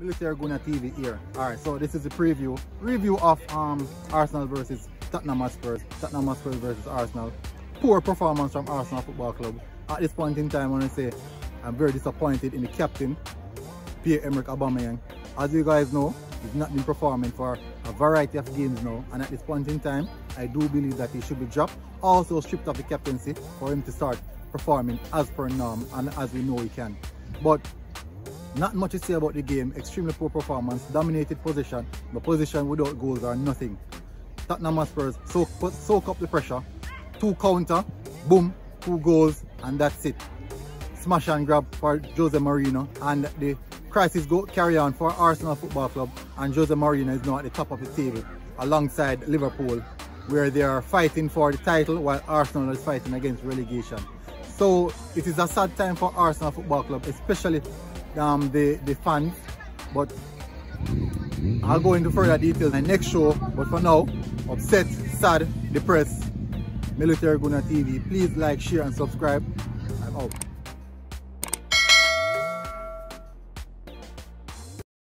Military Gunner TV here. Alright, so this is the review of Arsenal versus Tottenham Hotspur. Tottenham Hotspur versus Arsenal. Poor performance from Arsenal Football Club. At this point in time, I want to say I'm very disappointed in the captain, Pierre-Emerick Aubameyang. As you guys know, he's not been performing for a variety of games now, and at this point in time, I do believe that he should be dropped. Also stripped of the captaincy for him to start performing as per norm and as we know he can. But not much to say about the game. Extremely poor performance, dominated possession, but possession without goals or nothing. Tottenham Hotspur soak up the pressure, 2 counter, boom, 2 goals, and that's it. Smash and grab for Jose Mourinho, and the crisis carry on for Arsenal Football Club, and Jose Mourinho is now at the top of the table alongside Liverpool, where they are fighting for the title while Arsenal is fighting against relegation. So it is a sad time for Arsenal Football Club, especially the fans, but I'll go into further details in the next show. But for now, upset, sad, depressed, Military Gunner TV. Please like, share and subscribe. I'm out.